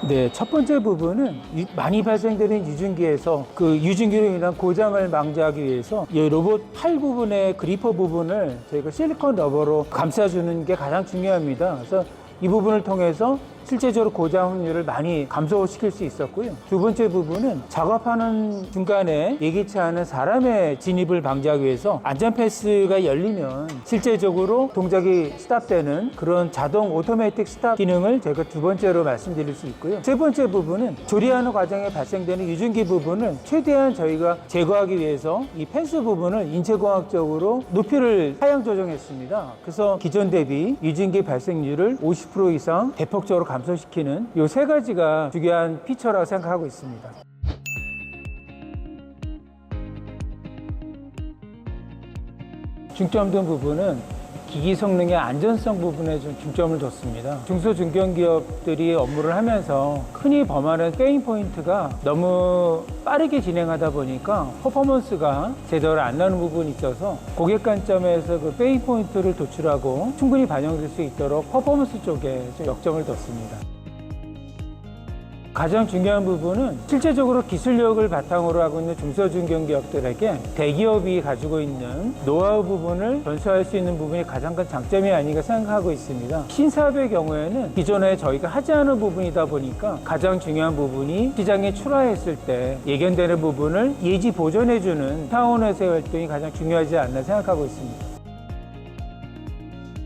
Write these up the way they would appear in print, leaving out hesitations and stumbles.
네, 첫 번째 부분은 많이 발생되는 유증기에서 그 유증기로 인한 고장을 방지하기 위해서 이 로봇 팔 부분의 그리퍼 부분을 저희가 실리콘 러버로 감싸주는 게 가장 중요합니다. 그래서 이 부분을 통해서 실제적으로 고장 확률을 많이 감소시킬 수 있었고요. 두 번째 부분은 작업하는 중간에 예기치 않은 사람의 진입을 방지하기 위해서 안전 패스가 열리면 실제적으로 동작이 스탑되는 그런 자동 오토매틱 스탑 기능을 제가 두 번째로 말씀드릴 수 있고요. 세 번째 부분은 조리하는 과정에 발생되는 유증기 부분을 최대한 저희가 제거하기 위해서 이 펜스 부분을 인체공학적으로 높이를 하향 조정했습니다. 그래서 기존 대비 유증기 발생률을 50% 이상 대폭적으로 감소시키는 이 세 가지가 중요한 피처라고 생각하고 있습니다. 중점된 부분은 기기 성능의 안전성 부분에 좀 중점을 뒀습니다. 중소중견기업들이 업무를 하면서 흔히 범하는 페인 포인트가 너무 빠르게 진행하다 보니까 퍼포먼스가 제대로 안 나는 부분이 있어서 고객 관점에서 그 페인 포인트를 도출하고 충분히 반영될 수 있도록 퍼포먼스 쪽에 좀 역점을 뒀습니다. 가장 중요한 부분은 실제적으로 기술력을 바탕으로 하고 있는 중소중견기업들에게 대기업이 가지고 있는 노하우 부분을 전수할 수 있는 부분이 가장 큰 장점이 아닌가 생각하고 있습니다. 신사업의 경우에는 기존에 저희가 하지 않은 부분이다 보니까 가장 중요한 부분이 시장에 출하했을 때 예견되는 부분을 예지 보존해주는 차원에서의 활동이 가장 중요하지 않나 생각하고 있습니다.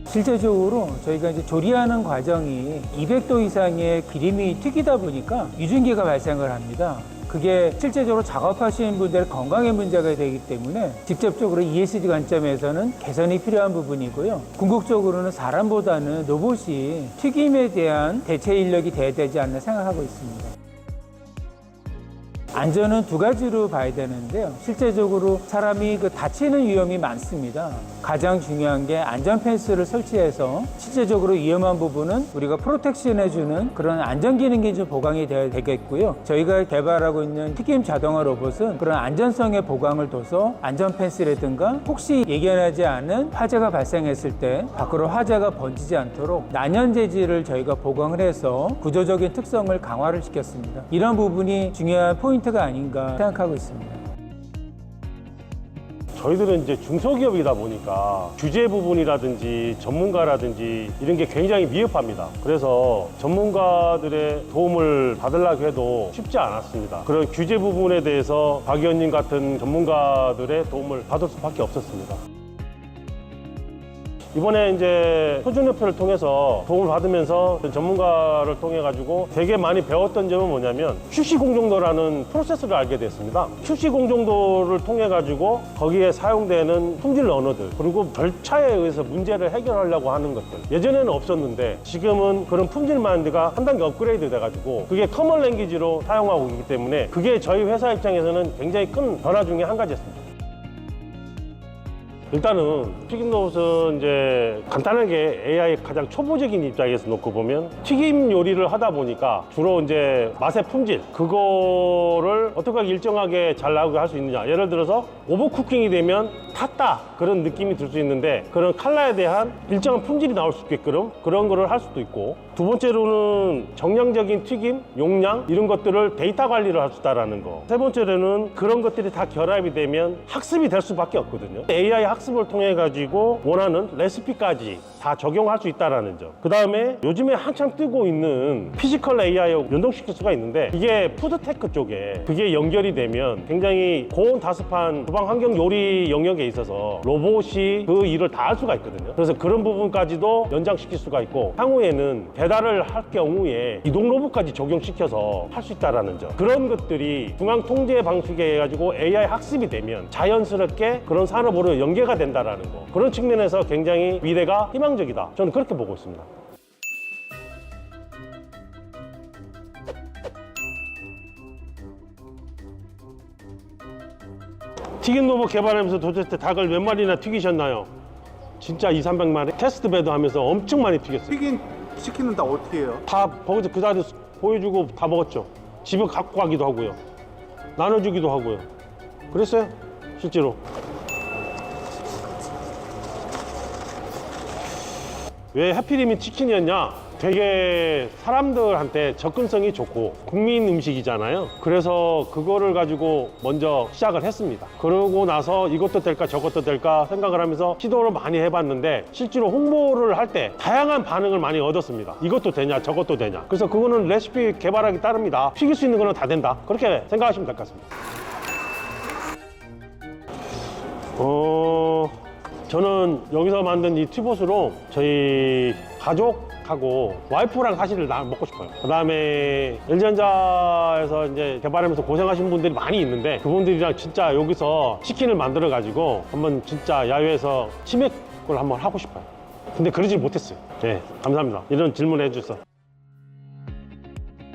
실제적으로 저희가 이제 조리하는 과정이 200도 이상의 기름이 튀기다 보니까 유증기가 발생을 합니다. 그게 실제적으로 작업하시는 분들의 건강에 문제가 되기 때문에 직접적으로 ESG 관점에서는 개선이 필요한 부분이고요. 궁극적으로는 사람보다는 로봇이 튀김에 대한 대체 인력이 돼야 되지 않나 생각하고 있습니다. 안전은 두 가지로 봐야 되는데요. 실제적으로 사람이 다치는 위험이 많습니다. 가장 중요한 게 안전 펜스를 설치해서 실제적으로 위험한 부분은 우리가 프로텍션 해주는 그런 안전 기능이 좀 보강이 되어야 되겠고요. 저희가 개발하고 있는 튀김 자동화 로봇은 그런 안전성의 보강을 둬서 안전 펜스라든가 혹시 예견하지 않은 화재가 발생했을 때 밖으로 화재가 번지지 않도록 난연 재질을 저희가 보강을 해서 구조적인 특성을 강화를 시켰습니다. 이런 부분이 중요한 포인트가 아닌가 생각하고 있습니다. 저희들은 이제 중소기업이다 보니까 규제 부분이라든지 전문가라든지 이런 게 굉장히 미흡합니다. 그래서 전문가들의 도움을 받으려고 해도 쉽지 않았습니다. 그런 규제 부분에 대해서 박 의원님 같은 전문가들의 도움을 받을 수밖에 없었습니다. 이번에 이제 표준협회를 통해서 도움을 받으면서 전문가를 통해 가지고 되게 많이 배웠던 점은 뭐냐면 QC 공정도라는 프로세스를 알게 됐습니다. QC 공정도를 통해 가지고 거기에 사용되는 품질 언어들 그리고 절차에 의해서 문제를 해결하려고 하는 것들 예전에는 없었는데 지금은 그런 품질 마인드가 한 단계 업그레이드 돼 가지고 그게 커먼 랭귀지로 사용하고 있기 때문에 그게 저희 회사 입장에서는 굉장히 큰 변화 중에 한 가지였습니다. 일단은 튀김 로봇은 이제 간단하게 AI 가장 초보적인 입장에서 놓고 보면 튀김 요리를 하다 보니까 주로 이제 맛의 품질 그거를 어떻게 일정하게 잘 나오게 할 수 있느냐 예를 들어서 오버쿠킹이 되면 탔다 그런 느낌이 들 수 있는데 그런 칼라에 대한 일정한 품질이 나올 수 있게끔 그런 거를 할 수도 있고 두 번째로는 정량적인 튀김, 용량 이런 것들을 데이터 관리를 할 수 있다는 거 세 번째로는 그런 것들이 다 결합이 되면 학습이 될 수밖에 없거든요. AI 학습을 통해 가지고 원하는 레시피까지 다 적용할 수 있다는 점. 그 다음에 요즘에 한참 뜨고 있는 피지컬 AI하고 연동시킬 수가 있는데 이게 푸드테크 쪽에 그게 연결이 되면 굉장히 고온다습한 주방 환경 요리 영역에 있어서 로봇이 그 일을 다 할 수가 있거든요. 그래서 그런 부분까지도 연장시킬 수가 있고 향후에는 배달을 할 경우에 이동 로봇까지 적용시켜서 할 수 있다는 점. 그런 것들이 중앙 통제 방식에 해가지고 AI 학습이 되면 자연스럽게 그런 산업으로 연계가 된다는 거. 그런 측면에서 굉장히 미래가 희망적이다. 저는 그렇게 보고 있습니다. 튀김 로봇 개발하면서 도대체 닭을 몇 마리나 튀기셨나요? 진짜 200~300마리? 테스트 배도 하면서 엄청 많이 튀겼어요. 튀긴 치킨은 다 어떻게 해요? 다 거기서 그 자리 보여주고 다 먹었죠. 집에 갖고 가기도 하고요. 나눠주기도 하고요. 그랬어요? 실제로. 왜 하필이면 치킨이었냐? 되게 사람들한테 접근성이 좋고 국민 음식이잖아요. 그래서 그거를 가지고 먼저 시작을 했습니다. 그러고 나서 이것도 될까 저것도 될까 생각을 하면서 시도를 많이 해봤는데 실제로 홍보를 할 때 다양한 반응을 많이 얻었습니다. 이것도 되냐 저것도 되냐. 그래서 그거는 레시피 개발하기 따릅니다. 튀길 수 있는 거는 다 된다. 그렇게 생각하시면 될 것 같습니다. 저는 여기서 만든 이 튜봇으로 저희 가족하고 와이프랑 사실 먹고 싶어요. 그 다음에 LG전자에서 이제 개발하면서 고생하신 분들이 많이 있는데 그분들이랑 진짜 여기서 치킨을 만들어 가지고 한번 진짜 야외에서 치맥을 한번 하고 싶어요. 근데 그러지 못했어요. 네, 감사합니다. 이런 질문을 해주셔서.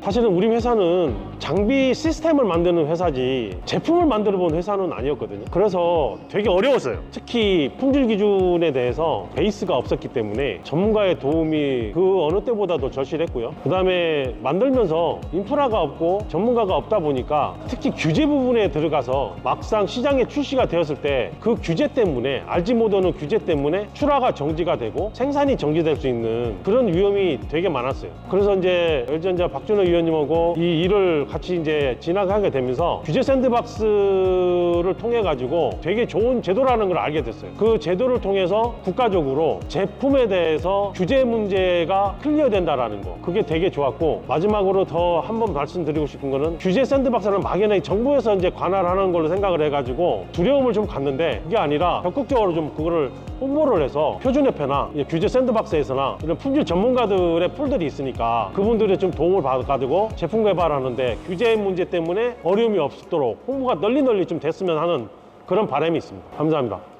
사실은 우리 회사는 장비 시스템을 만드는 회사지 제품을 만들어 본 회사는 아니었거든요. 그래서 되게 어려웠어요. 특히 품질 기준에 대해서 베이스가 없었기 때문에 전문가의 도움이 그 어느 때보다도 절실했고요. 그 다음에 만들면서 인프라가 없고 전문가가 없다 보니까 특히 규제 부분에 들어가서 막상 시장에 출시가 되었을 때 그 규제 때문에 알지 못하는 규제 때문에 출하가 정지가 되고 생산이 정지될 수 있는 그런 위험이 되게 많았어요. 그래서 이제 LG전자 박준호 위원님하고 이 일을 같이 이제 진행하게 되면서 규제 샌드박스를 통해 가지고 되게 좋은 제도라는 걸 알게 됐어요. 그 제도를 통해서 국가적으로 제품에 대해서 규제 문제가 클리어된다라는 거, 그게 되게 좋았고, 마지막으로 더 한 번 말씀드리고 싶은 거는 규제 샌드박스는 막연하게 정부에서 이제 관할하는 걸로 생각을 해가지고 두려움을 좀 갖는데 그게 아니라 적극적으로 좀 그거를 홍보를 해서 표준협회나 규제 샌드박스에서나 이런 품질 전문가들의 풀들이 있으니까 그분들의 좀 도움을 받아가지고 제품 개발하는데 규제 문제 때문에 어려움이 없도록 홍보가 널리 좀 됐으면 하는 그런 바람이 있습니다. 감사합니다.